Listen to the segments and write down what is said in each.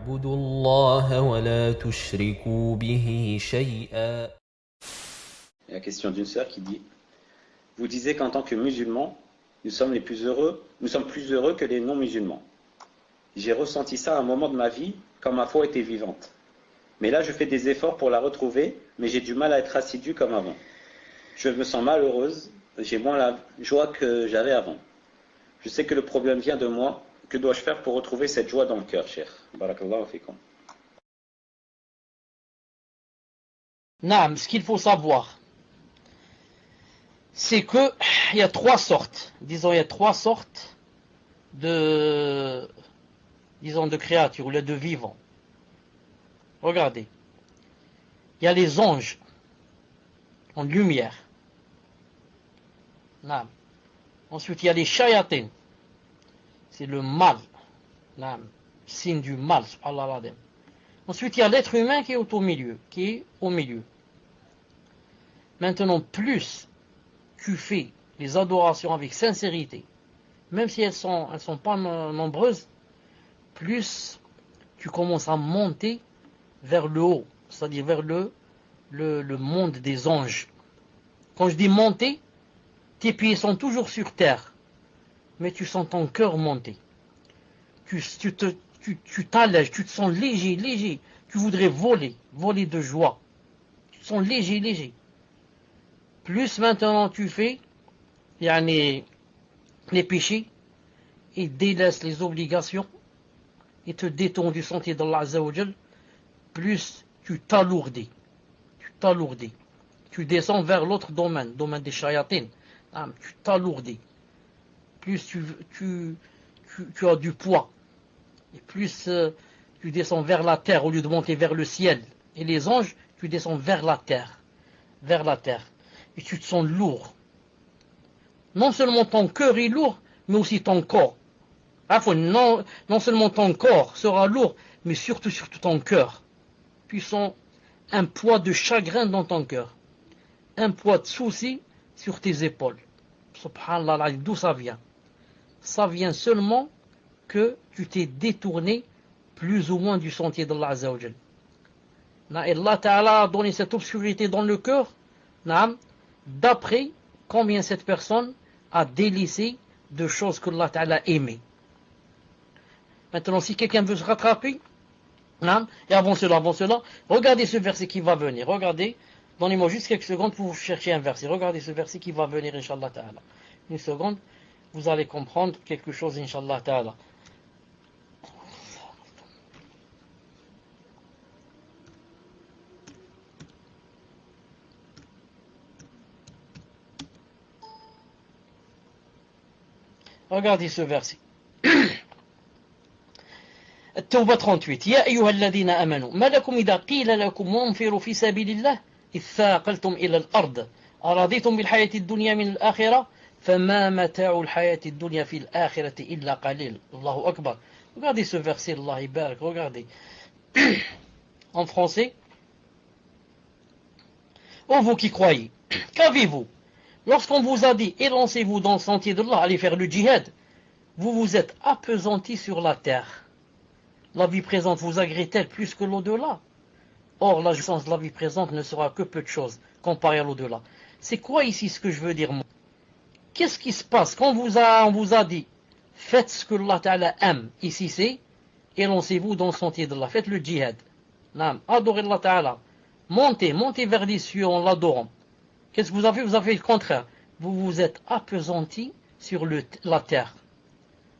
واعبدوا الله ولا تشركوا به شيئا. La question d'une sœur qui dit: vous disiez qu'en tant que musulmans, nous sommes plus heureux que les non-musulmans. J'ai ressenti ça à un moment de ma vie quand ma foi était vivante. Mais là, je fais des efforts pour la retrouver, mais j'ai du mal à être assidu comme avant. Je me sens malheureuse, j'ai moins la joie que j'avais avant. Je sais que le problème vient de moi. Que dois-je faire pour retrouver cette joie dans le cœur, Cheikh? Barakallahu fikum. Naam, ce qu'il faut savoir, c'est que il y a trois sortes. Disons, il y a trois sortes de créatures, ou de vivants. Regardez. Il y a les anges en lumière. Naam. Ensuite, il y a les shayatins. C'est le mal. Naam. Signe du mal. Subhanallah. Ensuite, il y a l'être humain qui est au milieu. Maintenant, plus tu fais les adorations avec sincérité, même si elles sont pas nombreuses, plus tu commences à monter vers le haut, c'est-à-dire vers le monde des anges. Quand je dis monter, tes pieds sont toujours sur terre, mais tu sens ton cœur monter. Tu t'allèges, tu te sens léger. Tu voudrais voler de joie. Tu te sens léger. Plus maintenant tu fais les péchés et délaisses les obligations et te détournes du sentier d'Allah Azza wa Jal, plus tu t'alourdis. Tu descends vers l'autre domaine des shayatines. Tu t'alourdis. Plus tu as du poids. Et plus tu descends vers la terre au lieu de monter vers le ciel. Et les anges, tu descends vers la terre. Et tu te sens lourd. Non seulement ton cœur est lourd, mais aussi ton corps. Non seulement ton corps sera lourd, mais surtout ton cœur. Tu sens un poids de chagrin dans ton cœur. Un poids de souci sur tes épaules. Subhanallah, d'où ça vient? Ça vient seulement que tu t'es détourné plus ou moins du sentier d'Allah Azza wa Jal. Et Allah Ta'ala a donné cette obscurité dans le cœur, d'après combien cette personne a délaissé de choses que Allah Ta'ala aimait. Maintenant, si quelqu'un veut se rattraper, et avant cela, regardez ce verset qui va venir. Regardez, donnez-moi juste quelques secondes pour chercher un verset. Regardez ce verset qui va venir, Inch'Allah Ta'ala. Une seconde, vous allez comprendre quelque chose, Inch'Allah Ta'ala. Regardez ce verset. التوبة 38 يا أيها الذين آمنوا ما لكم إذا قيل لكم انفروا في سبيل الله إذ ثاقلتم إلى الأرض أرضيتم بالحياة الدنيا من الآخرة فما متاع الحياة الدنيا في الآخرة إلا قليل. الله أكبر. Regardez ce verset, Allah Ibarak, regardez. En français. Ô vous qui croyez, qu'avez-vous? Lorsqu'on vous a dit, élancez-vous dans le sentier d'Allah, allez faire le djihad, vous vous êtes appesantis sur la terre. La vie présente vous agrée-t-elle plus que l'au-delà? Or, la jouissance de la vie présente ne sera que peu de choses comparée à l'au-delà. C'est quoi ici ce que je veux dire, moi? Qu'est-ce qui se passe quand on vous a dit, faites ce que Allah Ta'ala aime? Ici, c'est, élancez-vous dans le sentier d'Allah, faites le djihad. Adorez Allah Ta'ala. Montez vers les cieux en l'adorant. Qu'est-ce que vous avez? Vous avez fait le contraire. Vous vous êtes appesantis sur la terre.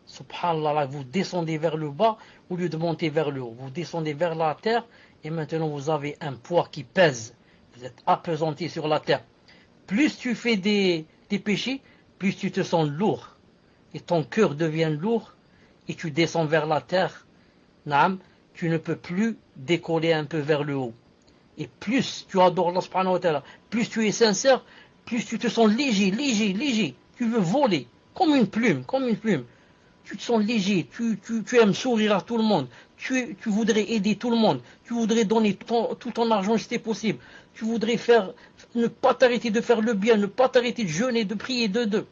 Subhanallah, vous descendez vers le bas au lieu de monter vers le haut. Vous descendez vers la terre et maintenant vous avez un poids qui pèse. Vous êtes appesantis sur la terre. Plus tu fais des péchés, plus tu te sens lourd. Et ton cœur devient lourd et tu descends vers la terre. Tu ne peux plus décoller un peu vers le haut. Et plus tu adores Allah subhanahu wa ta'ala, plus tu es sincère, plus tu te sens léger. Tu veux voler, comme une plume. Tu te sens léger, tu aimes sourire à tout le monde, tu voudrais aider tout le monde, tu voudrais donner tout ton argent si c'était possible, tu voudrais ne pas t'arrêter de faire le bien, ne pas t'arrêter de jeûner, de prier de deux.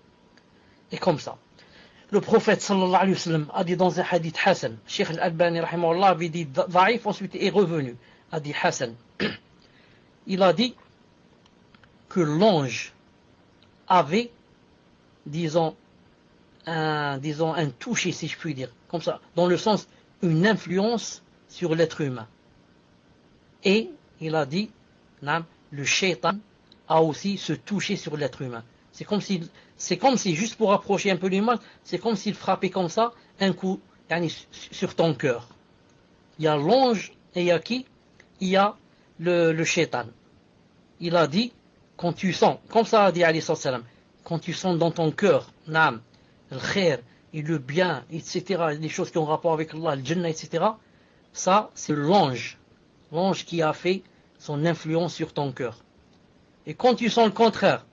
Et comme ça. Le prophète sallallahu alayhi wa sallam a dit dans un hadith Hassan, Cheikh Al-Albani rahimahullah avait dit Da'if, ensuite est revenu, a dit Hassan. Il a dit que l'ange avait, disons un toucher, si je puis dire, comme ça, dans le sens, une influence sur l'être humain. Et il a dit, le shaitan a aussi ce toucher sur l'être humain. C'est comme si, juste pour approcher un peu l'image, c'est comme s'il frappait comme ça, un coup, sur ton cœur. Il y a l'ange, et il y a qui? Il y a le shaitan. Il a dit, quand tu sens, comme ça a dit alayhi salam, quand tu sens dans ton cœur, le khair et le bien, etc., les choses qui ont rapport avec Allah, le Jannah, etc., ça, c'est l'ange qui a fait son influence sur ton cœur. Et quand tu sens le contraire,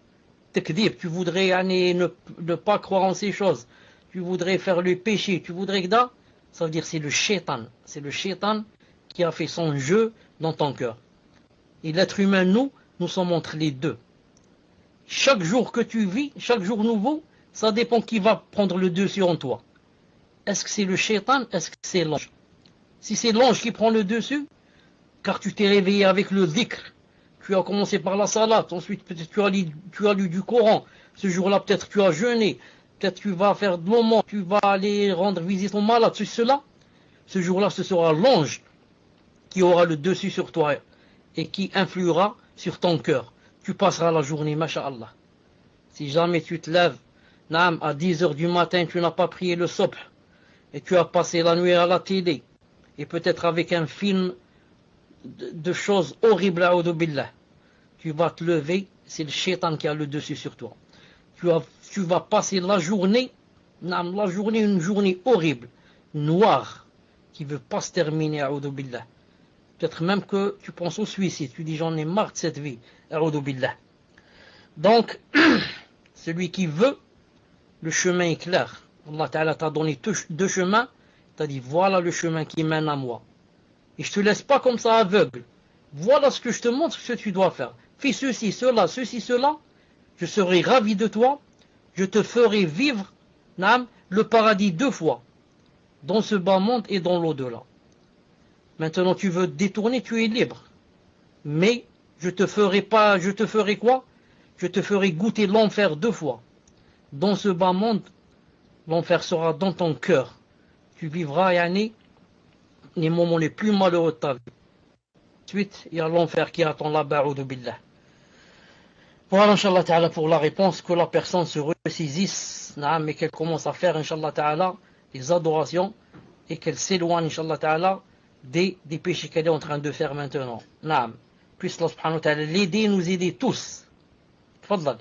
takdib, tu voudrais ne pas croire en ces choses, tu voudrais faire le péché, tu voudrais que ça veut dire c'est le shaitan qui a fait son jeu dans ton cœur. Et l'être humain, nous sommes entre les deux. Chaque jour que tu vis, chaque jour nouveau, ça dépend qui va prendre le dessus en toi. Est-ce que c'est le shaitan? Est-ce que c'est l'ange? Si c'est l'ange qui prend le dessus, car tu t'es réveillé avec le dhikr, tu as commencé par la salat, ensuite peut-être tu as lu du Coran, ce jour-là peut-être tu as jeûné, peut-être tu vas faire de moment, tu vas aller rendre visite aux malades, cela, ce jour-là ce sera l'ange qui aura le dessus sur toi et qui influera sur ton cœur. Tu passeras la journée, masha'Allah. Si jamais tu te lèves, à 10h du matin, tu n'as pas prié le subh, et tu as passé la nuit à la télé, et peut-être avec un film de choses horribles, a'udhu billah, tu vas te lever, c'est le shaitan qui a le dessus sur toi. Tu vas passer la journée, une journée horrible, noire, qui ne veut pas se terminer, a'udhu billah. Peut-être même que tu penses au suicide, tu dis j'en ai marre de cette vie, a'udhu billah. Donc, celui qui veut, le chemin est clair. Allah Ta'ala t'a donné deux chemins, t'a dit voilà le chemin qui mène à moi. Et je te laisse pas comme ça aveugle. Voilà ce que je te montre, ce que tu dois faire. Fais ceci, cela, je serai ravi de toi, je te ferai vivre, le paradis 2 fois, dans ce bas monde et dans l'au-delà. Maintenant tu veux te détourner, tu es libre. Mais je te ferai quoi? Je te ferai goûter l'enfer 2 fois. Dans ce bas monde, l'enfer sera dans ton cœur. Tu vivras, les moments les plus malheureux de ta vie. Ensuite, il y a l'enfer qui attend là-bas, a'udhu billah. Voilà, Inch'Allah Ta'ala, pour la réponse, que la personne se ressaisisse, mais qu'elle commence à faire, Inch'Allah Ta'ala, les adorations, et qu'elle s'éloigne, Inch'Allah Ta'ala, des péchés qu'elle est en train de faire maintenant. Puisse Allah subhanahu wa ta'ala l'aider, nous aider tous. Tfaddal.